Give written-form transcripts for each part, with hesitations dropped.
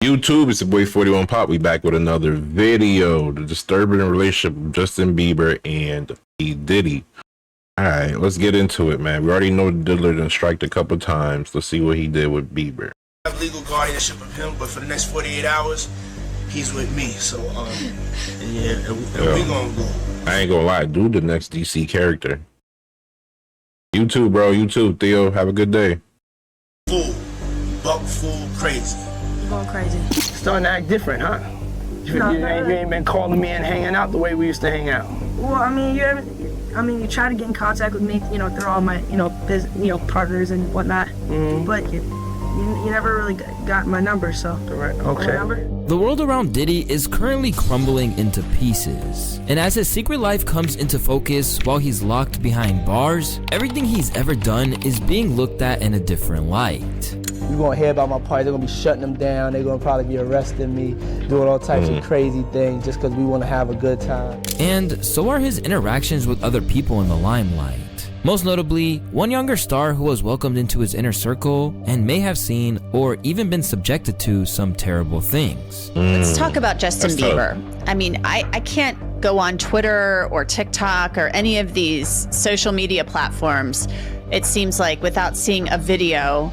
YouTube, it's your boy 41 Pop. We back with another video. The disturbing relationship of Justin Bieber and Diddy. Alright, let's get into it, man. We already know Diddler done striked a couple times. Let's see what he did with Bieber. I have legal guardianship of him, but for the next 48 hours, he's with me. So, we gonna go. I ain't gonna lie, dude, the next DC character. You too, bro. You too, Theo. Have a good day. Fool. Buck fool crazy. Going crazy. Starting to act different, huh? You ain't been calling me and hanging out the way we used to hang out. Well, I mean, you try to get in contact with me, through all my, partners and whatnot. But you never really got my number, so. Correct. Okay. The world around Diddy is currently crumbling into pieces. And as his secret life comes into focus while he's locked behind bars, everything he's ever done is being looked at in a different light. You're gonna hear about my party, they're gonna be shutting them down, they're gonna probably be arresting me, doing all types of crazy things just because we wanna have a good time. And so are his interactions with other people in the limelight. Most notably, one younger star who was welcomed into his inner circle and may have seen or even been subjected to some terrible things. Let's talk about Justin That's Bieber. tough. I mean, I can't go on Twitter or TikTok or any of these social media platforms, it seems like, without seeing a video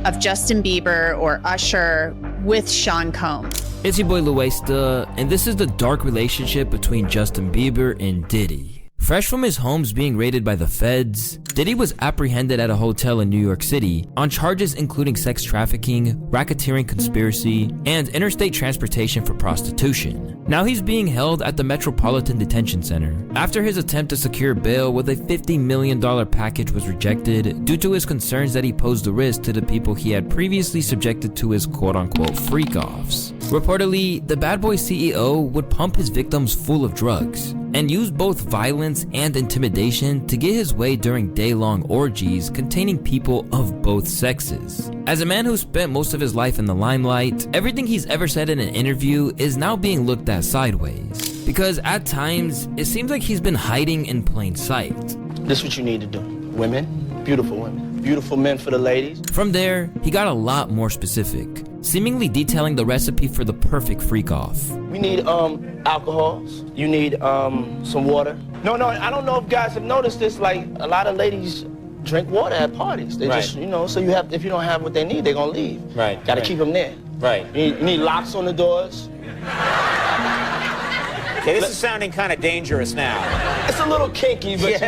of Justin Bieber or Usher with Sean Combs. It's your boy Luesta, and this is the dark relationship between Justin Bieber and Diddy. Fresh from his homes being raided by the feds, Diddy was apprehended at a hotel in New York City on charges including sex trafficking, racketeering conspiracy, and interstate transportation for prostitution. Now he's being held at the Metropolitan Detention Center after his attempt to secure bail with a $50 million package was rejected due to his concerns that he posed a risk to the people he had previously subjected to his quote-unquote freak-offs. Reportedly, the bad boy CEO would pump his victims full of drugs and use both violence and intimidation to get his way during day-long orgies containing people of both sexes. As a man who spent most of his life in the limelight, everything he's ever said in an interview is now being looked at sideways. Because at times, it seems like he's been hiding in plain sight. This is what you need to do. Women, beautiful women. Beautiful men for the ladies. From there, he got a lot more specific, seemingly detailing the recipe for the perfect freak-off. We need alcohols. You need some water. No, I don't know if guys have noticed this, like a lot of ladies drink water at parties. They just, so you have, if you don't have what they need, they're gonna leave. Right. Gotta keep them there. Right. You need locks on the doors. Okay, this is sounding kind of dangerous now. It's a little kinky, but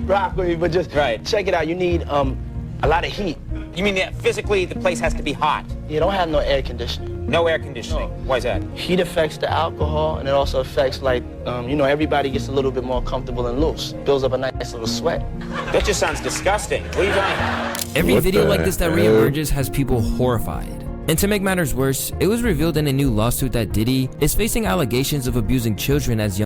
rock with me, but just check it out. You need a lot of heat. You mean that physically the place has to be hot? You don't have no air conditioning. No air conditioning. Why is that? Heat affects the alcohol, and it also affects, like, everybody gets a little bit more comfortable and loose. Builds up a nice little sweat. That just sounds disgusting. What are you talking about? Every video like this that reemerges has people horrified. And to make matters worse, it was revealed in a new lawsuit that Diddy is facing allegations of abusing children as young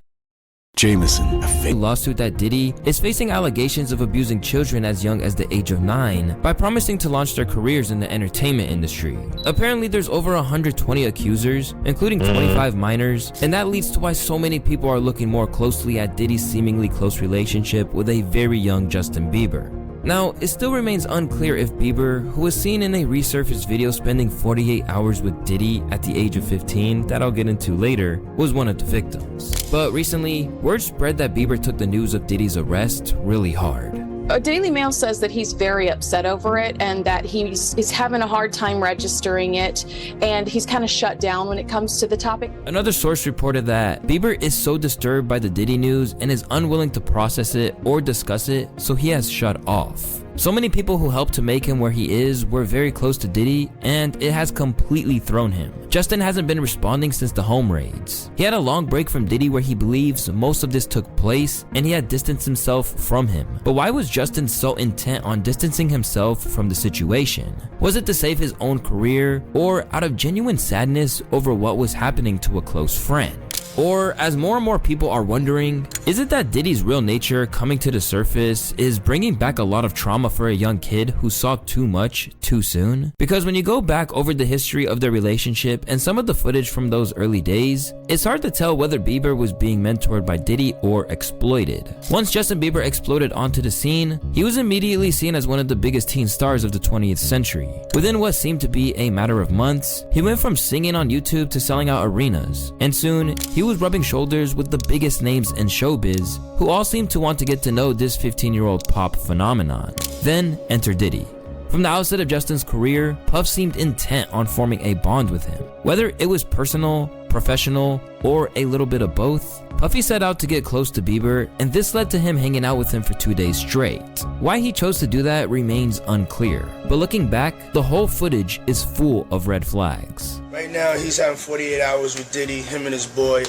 lawsuit that Diddy is facing allegations of abusing children as young as the age of 9 by promising to launch their careers in the entertainment industry. Apparently there's over 120 accusers, including 25 minors, and that leads to why so many people are looking more closely at Diddy's seemingly close relationship with a very young Justin Bieber. Now, it still remains unclear if Bieber, who was seen in a resurfaced video spending 48 hours with Diddy at the age of 15 that I'll get into later, was one of the victims. But recently, word spread that Bieber took the news of Diddy's arrest really hard. Daily Mail says that he's very upset over it and that he's having a hard time registering it, and he's kind of shut down when it comes to the topic. Another source reported that Bieber is so disturbed by the Diddy news and is unwilling to process it or discuss it, so he has shut off. So many people who helped to make him where he is were very close to Diddy, and it has completely thrown him. Justin hasn't been responding since the home raids. He had a long break from Diddy where he believes most of this took place, and he had distanced himself from him. But why was Justin so intent on distancing himself from the situation? Was it to save his own career, or out of genuine sadness over what was happening to a close friend? Or, as more and more people are wondering, is it that Diddy's real nature coming to the surface is bringing back a lot of trauma for a young kid who saw too much too soon? Because when you go back over the history of their relationship and some of the footage from those early days, it's hard to tell whether Bieber was being mentored by Diddy or exploited. Once Justin Bieber exploded onto the scene, he was immediately seen as one of the biggest teen stars of the 20th century. Within what seemed to be a matter of months, he went from singing on YouTube to selling out arenas, and soon he was rubbing shoulders with the biggest names in showbiz, who all seemed to want to get to know this 15-year-old pop phenomenon. Then enter Diddy. From the outset of Justin's career, Puff seemed intent on forming a bond with him. Whether it was personal, professional, or a little bit of both, Puffy set out to get close to Bieber, and this led to him hanging out with him for 2 days straight. Why he chose to do that remains unclear, but looking back, the whole footage is full of red flags. Right now, he's having 48 hours with Diddy, him and his boy.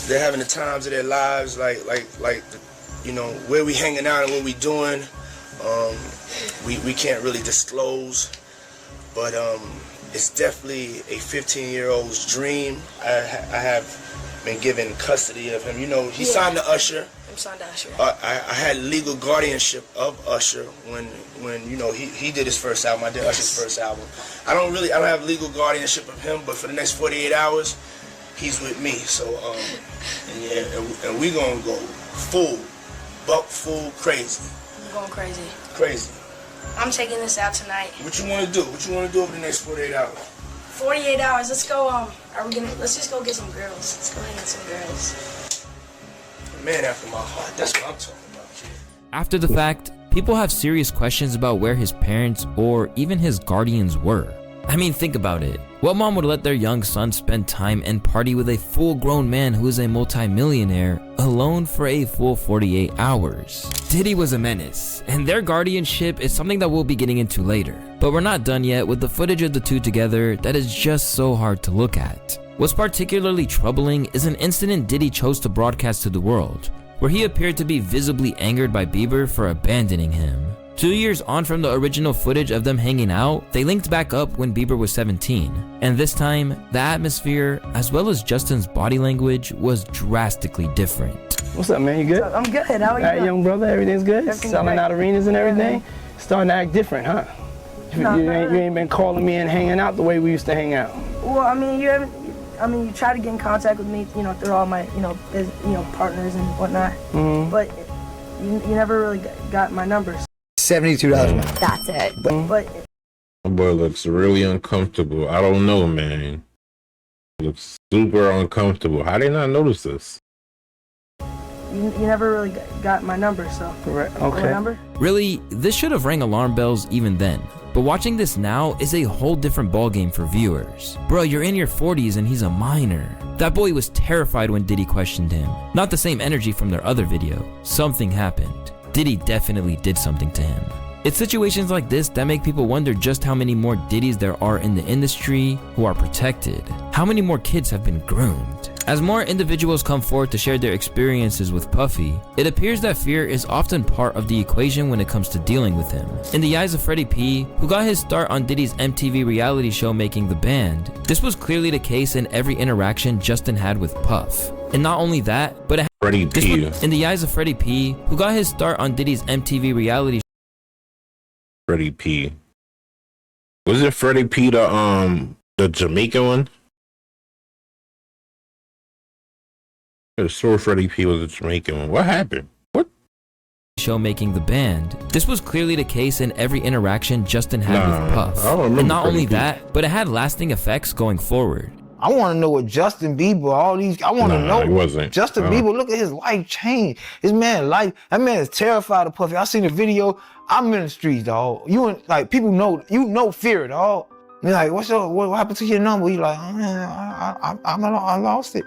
They're having the times of their lives, like you know, where we hanging out and what we doing. We can't really disclose, but it's definitely a 15-year-old's dream. I have been given custody of him. You know, he signed to Usher. I'm signed to Usher. I had legal guardianship of Usher when you know he did his first album. I did Usher's first album. I don't have legal guardianship of him, but for the next 48 hours, he's with me. So and we gonna go buck full crazy. I'm going crazy. Crazy. I'm taking this out tonight. What you want to do? What you want to do over the next 48 hours? 48 hours. Let's go. Let's just go get some girls. Let's go and get some girls. Man after my heart. That's what I'm talking about. After the fact, people have serious questions about where his parents or even his guardians were. I mean, think about it. What mom would let their young son spend time and party with a full-grown man who is a multi-millionaire alone for a full 48 hours? Diddy was a menace, and their guardianship is something that we'll be getting into later. But we're not done yet with the footage of the two together that is just so hard to look at. What's particularly troubling is an incident Diddy chose to broadcast to the world, where he appeared to be visibly angered by Bieber for abandoning him. 2 years on from the original footage of them hanging out, they linked back up when Bieber was 17. And this time, the atmosphere, as well as Justin's body language, was drastically different. What's up, man? You good? I'm good. How are you? All right, young brother, everything's good? Everything's Selling great. out arenas and everything? Starting to act different, huh? You ain't been calling me and hanging out the way we used to hang out. Well, I mean, you try to get in contact with me, you know, through all my, partners and whatnot. Mm-hmm. But you never really got my numbers. $72. That's it. But My boy looks really uncomfortable. I don't know, man. Looks super uncomfortable. How did I not notice this? you never really got my number, so. Right, My okay. number? Really, this should have rang alarm bells even then. But watching this now is a whole different ballgame for viewers. Bro, you're in your 40s and he's a minor. That boy was terrified when Diddy questioned him. Not the same energy from their other video. Something happened. Diddy definitely did something to him. It's situations like this that make people wonder just how many more Diddys there are in the industry who are protected. How many more kids have been groomed? As more individuals come forward to share their experiences with Puffy, it appears that fear is often part of the equation when it comes to dealing with him. In the eyes of Freddie P, who got his start on Diddy's MTV reality show Making the Band, this was clearly the case in every interaction Justin had with Puff. And not only that, but Freddie P. in the eyes of Freddie P, who got his start on Diddy's MTV reality show. Freddie P. Was it Freddie P the Jamaican one? I swore Freddie P was a Jamaican one. What happened? What? Show Making the Band. This was clearly the case in every interaction Justin had with Puff. I don't remember And not Freddie only P. that, but it had lasting effects going forward. I want to know what Justin Bieber, I want to Nah, know. it wasn't. Justin Bieber, look at his life change. That man is terrified of Puffy. I seen the video. I'm in the streets, dog. People know fear, dog. They're like, what happened to your number? You like, oh, man, I lost it.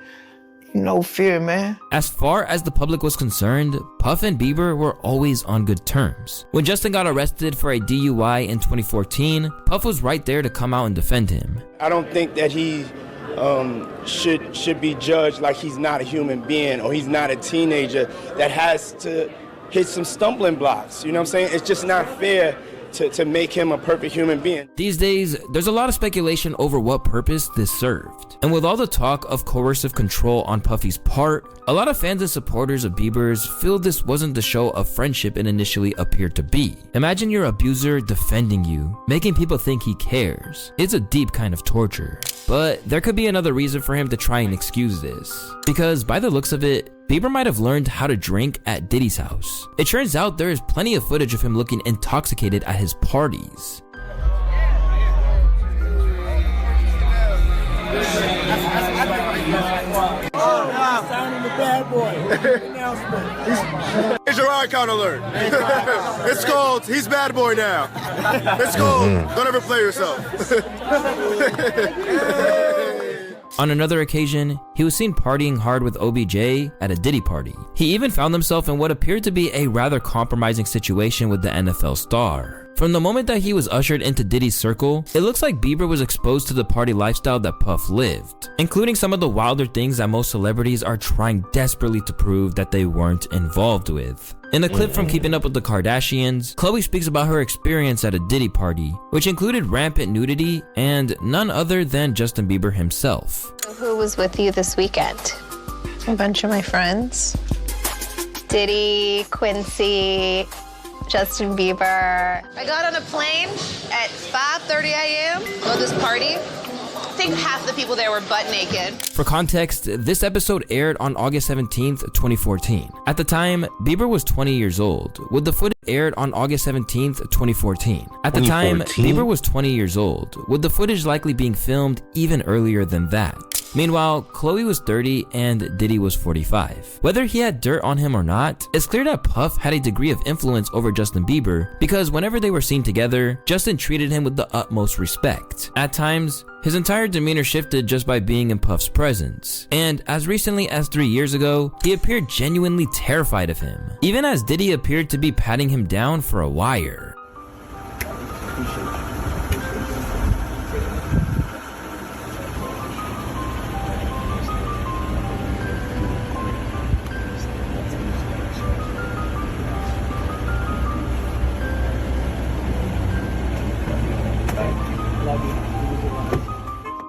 Fear, man. As far as the public was concerned, Puff and Bieber were always on good terms. When Justin got arrested for a DUI in 2014, Puff was right there to come out and defend him. I don't think that he should be judged like he's not a human being or he's not a teenager that has to hit some stumbling blocks. You know what I'm saying? It's just not fair to make him a perfect human being. These days, there's a lot of speculation over what purpose this served. And with all the talk of coercive control on Puffy's part, a lot of fans and supporters of Bieber's feel this wasn't the show of friendship it initially appeared to be. Imagine your abuser defending you, making people think he cares. It's a deep kind of torture. But there could be another reason for him to try and excuse this. Because by the looks of it, Bieber might have learned how to drink at Diddy's house. It turns out there is plenty of footage of him looking intoxicated at his parties. Here's your icon alert. It's called He's Bad Boy Now. It's called Don't Ever Play Yourself. On another occasion, he was seen partying hard with OBJ at a Diddy party. He even found himself in what appeared to be a rather compromising situation with the NFL star. From the moment that he was ushered into Diddy's circle, it looks like Bieber was exposed to the party lifestyle that Puff lived, including some of the wilder things that most celebrities are trying desperately to prove that they weren't involved with. In the clip from Keeping Up with the Kardashians, Khloe speaks about her experience at a Diddy party, which included rampant nudity and none other than Justin Bieber himself. Who was with you this weekend? A bunch of my friends. Diddy, Quincy, Justin Bieber. I got on a plane at 5:30 a.m. Go to this party. I think half the people there were butt naked. For context, this episode aired on August 17th, 2014. At the time, Bieber was 20 years old, with the footage aired on August 17th, 2014. At the time, Bieber was 20 years old, with the footage likely being filmed even earlier than that. Meanwhile, Khloe was 30 and Diddy was 45. Whether he had dirt on him or not, it's clear that Puff had a degree of influence over Justin Bieber because whenever they were seen together, Justin treated him with the utmost respect. At times, his entire demeanor shifted just by being in Puff's presence. And as recently as 3 years ago, he appeared genuinely terrified of him, even as Diddy appeared to be patting him down for a wire.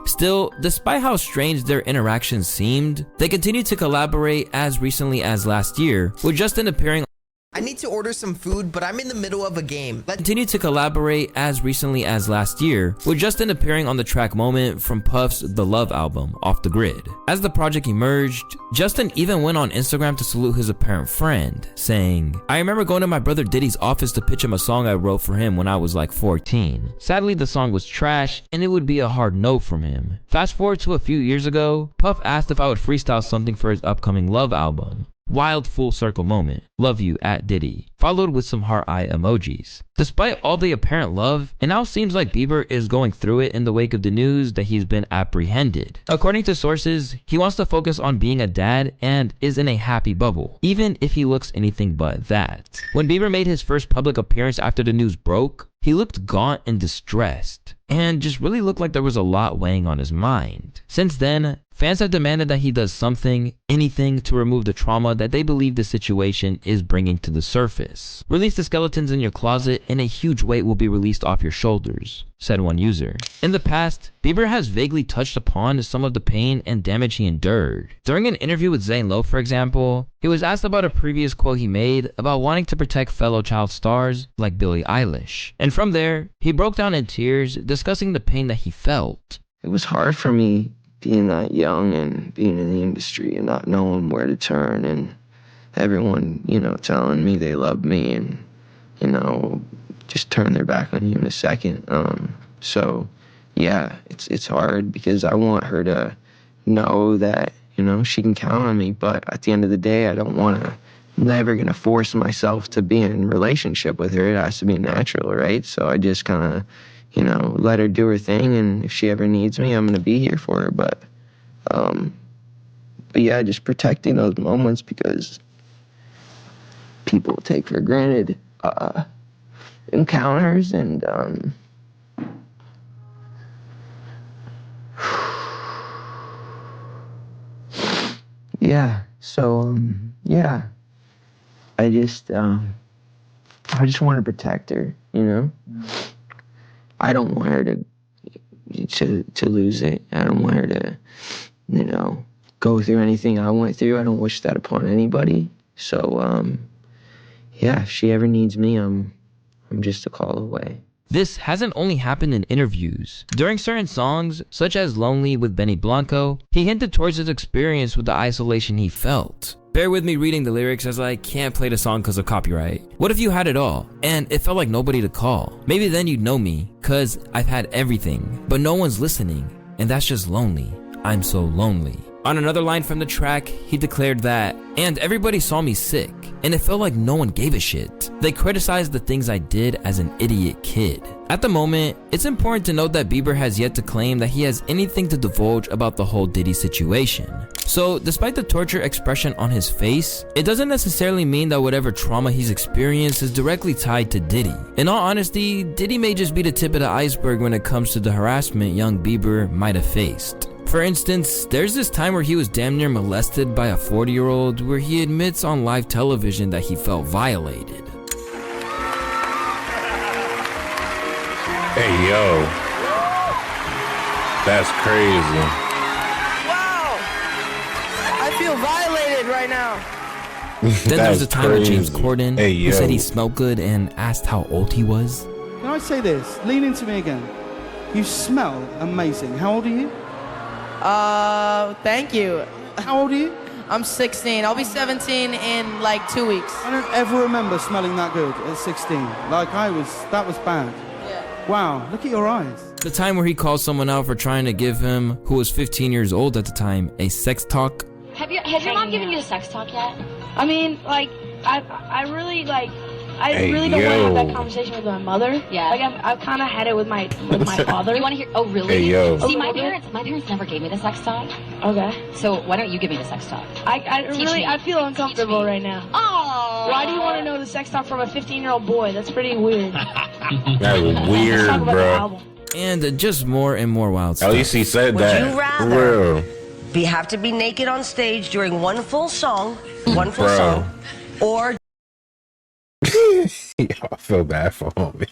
Still, despite how strange their interactions seemed, they continued to collaborate as recently as last year, with Justin appearing I need to order some food, but I'm in the middle of a game. Continued to collaborate as recently as last year, with Justin appearing on the track Moment from Puff's The Love album, Off the Grid. As the project emerged, Justin even went on Instagram to salute his apparent friend, saying, "I remember going to my brother Diddy's office to pitch him a song I wrote for him when I was like 14. Sadly, the song was trash, and it would be a hard no from him." Fast forward to a few years ago, Puff asked if I would freestyle something for his upcoming Love album. Wild full circle moment. Love you at Diddy. Followed with some heart eye emojis. Despite all the apparent love, it now seems like Bieber is going through it in the wake of the news that he's been apprehended. According to sources, he wants to focus on being a dad and is in a happy bubble, even if he looks anything but that. When Bieber made his first public appearance after the news broke, he looked gaunt and distressed, and just really looked like there was a lot weighing on his mind. Since then, fans have demanded that he does something, anything, to remove the trauma that they believe the situation is bringing to the surface. Release the skeletons in your closet and a huge weight will be released off your shoulders, said one user. In the past, Bieber has vaguely touched upon some of the pain and damage he endured. During an interview with Zane Lowe, for example, he was asked about a previous quote he made about wanting to protect fellow child stars like Billie Eilish. And from there, he broke down in tears, discussing the pain that he felt. It was hard for me being that young and being in the industry and not knowing where to turn, and everyone, telling me they love me and, just turn their back on you in a second. So yeah, it's hard because I want her to know that, she can count on me, but at the end of the day, I don't want to, never going to force myself to be in a relationship with her. It has to be natural, right? So I just kind of, let her do her thing, and if she ever needs me, I'm going to be here for her. But yeah, just protecting those moments because people take for granted encounters and yeah. So yeah, I just I just want to protect her, you know? I don't want her to lose it. I don't want her to, you know, go through anything I went through. I don't wish that upon anybody. So, yeah, if she ever needs me, I'm just a call away. This hasn't only happened in interviews. During certain songs, such as Lonely with Benny Blanco, he hinted towards his experience with the isolation he felt. Bear with me reading the lyrics as I can't play the song because of copyright. What if you had it all, and it felt like nobody to call? Maybe then you'd know me, cause I've had everything, but no one's listening, and that's just lonely. I'm so lonely. On another line from the track, he declared that, and everybody saw me sick, and it felt like no one gave a shit. They criticized the things I did as an idiot kid. At the moment, it's important to note that Bieber has yet to claim that he has anything to divulge about the whole Diddy situation. So, despite the torture expression on his face, it doesn't necessarily mean that whatever trauma he's experienced is directly tied to Diddy. In all honesty, Diddy may just be the tip of the iceberg when it comes to the harassment young Bieber might have faced. For instance, there's this time where he was damn near molested by a 40-year-old where he admits on live television that he felt violated. Hey, yo. That's crazy. Wow. I feel violated right now. Then there's the time with James crazy. Corden, Hey, who yo. said he smelled good and asked how old he was. Can I say this? Lean into me again. You smell amazing. How old are you? Thank you. How old are you? I'm 16. I'll be 17 in like 2 weeks. I don't ever remember smelling that good at 16. Like that was bad. Yeah. Wow, look at your eyes. The time where he called someone out for trying to give him, who was 15 years old at the time, a sex talk. Has your mom given you a sex talk yet? I mean, like, I really Hey, really don't want to yo. have that conversation with my mother. Yeah. Like I've kind of had it with my father. You want to hear? Oh, really? Hey, yo. See, my parents never gave me the sex talk. Okay. So why don't you give me the sex talk? I feel uncomfortable right now. Oh. Why do you want to know the sex talk from a 15-year-old boy? That's pretty weird. That was Let's weird, talk about the bro. album. And just more and more wild At stuff. least he said Would that. you rather For real. have to be naked on stage during one full song, Bro. or I feel bad for him.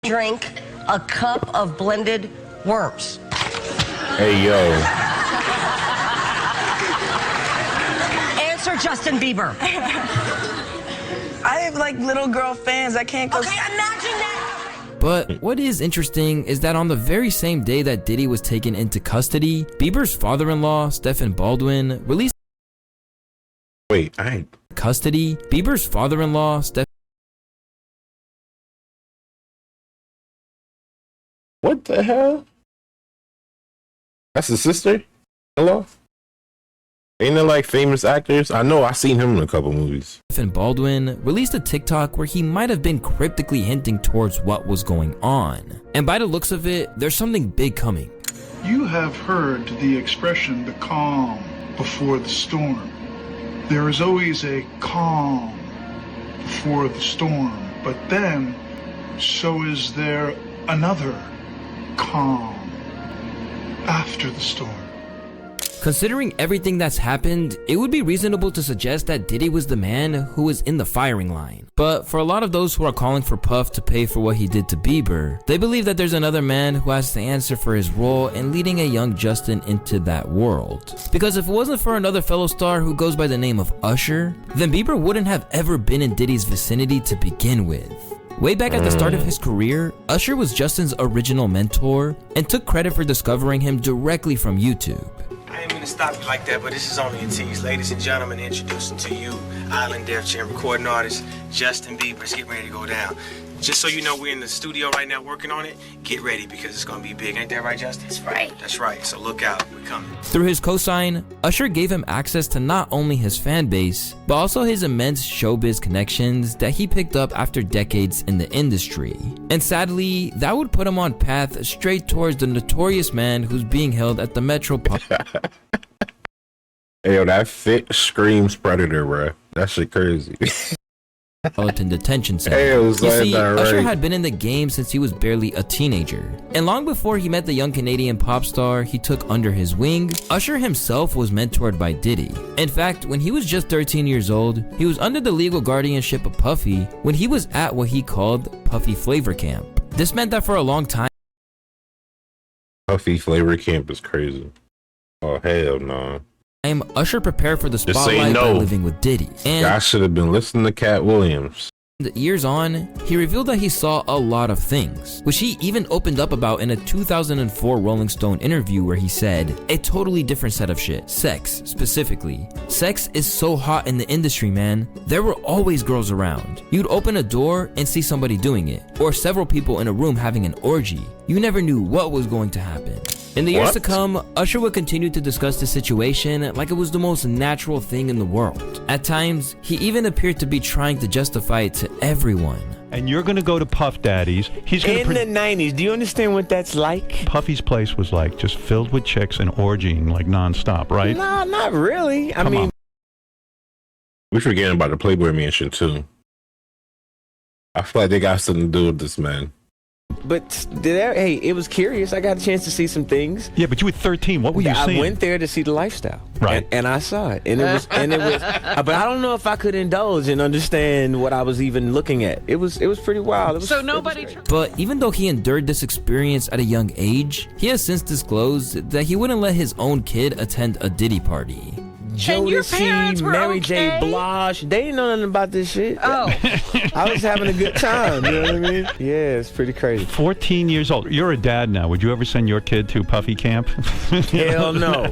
drink a cup of blended worms? Hey, yo. Answer Justin Bieber. I have like little girl fans. I can't go. Okay, imagine that. But what is interesting is that on the very same day that Diddy was taken into custody, Bieber's father-in-law, Stephen Baldwin, released Wait, I ain't. custody. Bieber's father-in-law, Stephen What the hell? That's his sister? Hello? Ain't it like famous actors? I know I seen him in a couple movies. Baldwin released a TikTok where he might have been cryptically hinting towards what was going on. And by the looks of it, there's something big coming. You have heard the expression, the calm before the storm. There is always a calm before the storm, but then so is there another calm after the storm. Considering everything that's happened, it would be reasonable to suggest that Diddy was the man who was in the firing line. But for a lot of those who are calling for Puff to pay for what he did to Bieber, they believe that there's another man who has to answer for his role in leading a young Justin into that world. Because if it wasn't for another fellow star who goes by the name of Usher, then Bieber wouldn't have ever been in Diddy's vicinity to begin with. Way back at the start of his career, Usher was Justin's original mentor and took credit for discovering him directly from YouTube. I didn't mean to stop you like that, but this is only a tease. Ladies and gentlemen, introducing to you Island Def Jam recording artist Justin Bieber. It's getting ready to go down. Just so you know, we're in the studio right now working on it. Get ready because it's going to be big. Ain't that right, Justin? That's right. That's right. So look out. We're coming. Through his cosign, Usher gave him access to not only his fan base, but also his immense showbiz connections that he picked up after decades in the industry. And sadly, that would put him on path straight towards the notorious man who's being held at the Metro. Hey, yo, that fit screams Predator, bro. That shit crazy. Metropolitan Detention Center. Hey, it was You like see, that, Usher right? had been in the game since he was barely a teenager. And long before he met the young Canadian pop star he took under his wing, Usher himself was mentored by Diddy. In fact, when he was just 13 years old, he was under the legal guardianship of Puffy when he was at what he called Puffy Flavor Camp. This meant that for a long time, Puffy Flavor Camp is crazy. Oh, hell no. Usher prepared for the Just say spotlight by no. living with Diddy. And I should have been listening to Cat Williams. years on, he revealed that he saw a lot of things, which he even opened up about in a 2004 Rolling Stone interview where he said, a totally different set of shit. Sex, specifically. Sex is so hot in the industry, man. There were always girls around. You'd open a door and see somebody doing it, or several people in a room having an orgy. You never knew what was going to happen. In the years to come, Usher would continue to discuss the situation like it was the most natural thing in the world. At times, he even appeared to be trying to justify it to everyone. And you're going to go to Puff Daddy's. He's going in the 90s. Do you understand what that's like? Puffy's place was like just filled with chicks and orgying like nonstop, right? No, not really. I mean, We forgetting about the Playboy Mansion too. I feel like they got something to do with this, man. but hey, it was curious. I got a chance to see some things. Yeah, but you were 13. What were you seeing? I went there to see the lifestyle, right? And I saw it, and it was, but I don't know if I could indulge and understand what I was even looking at. It was pretty wild. So nobody. But even though he endured this experience at a young age, he has since disclosed that he wouldn't let his own kid attend a Diddy party. Jodeci, Mary J. Blige, they didn't know nothing about this shit. Oh. I was having a good time, you know what I mean? Yeah, it's pretty crazy. 14 years old. You're a dad now. Would you ever send your kid to Puffy camp? Hell no.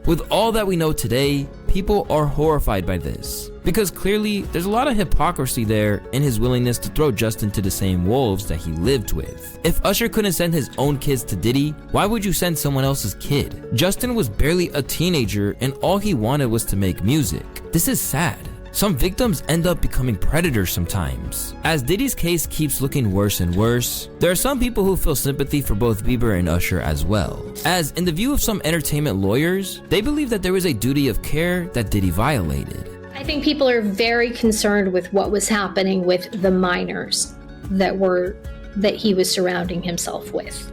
With all that we know today, people are horrified by this. Because clearly, there's a lot of hypocrisy there in his willingness to throw Justin to the same wolves that he lived with. If Usher couldn't send his own kids to Diddy, why would you send someone else's kid? Justin was barely a teenager and all he wanted was to make music. This is sad. Some victims end up becoming predators sometimes. As Diddy's case keeps looking worse and worse, there are some people who feel sympathy for both Bieber and Usher as well. As in the view of some entertainment lawyers, they believe that there was a duty of care that Diddy violated. I think people are very concerned with what was happening with the minors that he was surrounding himself with.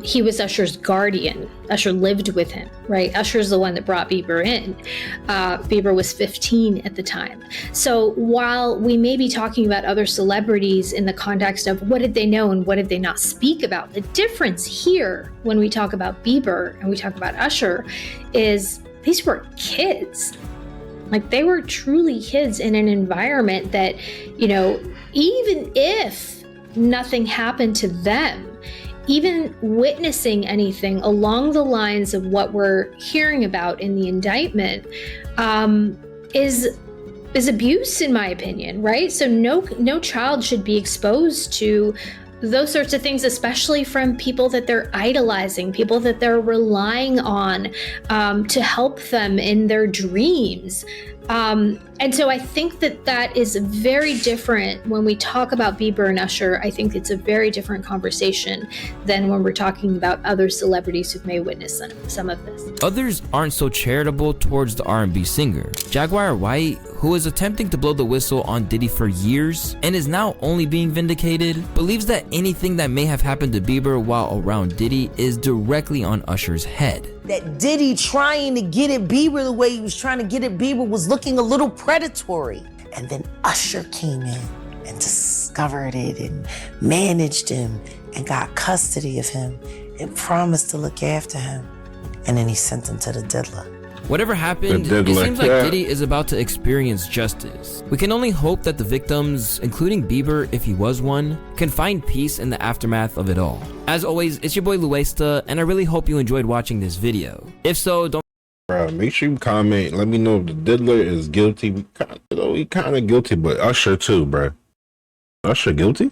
He was Usher's guardian. Usher lived with him, right? Usher's the one that brought Bieber in. Bieber was 15 at the time. So while we may be talking about other celebrities in the context of what did they know and what did they not speak about, the difference here when we talk about Bieber and we talk about Usher is these were kids. Like, they were truly kids in an environment that, you know, even if nothing happened to them, even witnessing anything along the lines of what we're hearing about in the indictment is abuse, in my opinion, right? So no child should be exposed to those sorts of things, especially from people that they're idolizing, people that they're relying on to help them in their dreams. And so I think that is very different when we talk about Bieber and Usher. I think it's a very different conversation than when we're talking about other celebrities who may witness some of this. Others aren't so charitable towards the R&B singer. Jaguar White, who is attempting to blow the whistle on Diddy for years and is now only being vindicated, believes that anything that may have happened to Bieber while around Diddy is directly on Usher's head. That Diddy trying to get at Bieber the way he was trying to get at Bieber was looking a little predatory. And then Usher came in and discovered it and managed him and got custody of him and promised to look after him. And then he sent him to the diddler. Whatever happened, it seems like Diddy is about to experience justice. We can only hope that the victims, including Bieber if he was one, can find peace in the aftermath of it all. As always, it's your boy Luesta, and I really hope you enjoyed watching this video. If so, don't make sure you comment. Let me know if the diddler is guilty. He kind of guilty, but Usher too, bro. Usher guilty?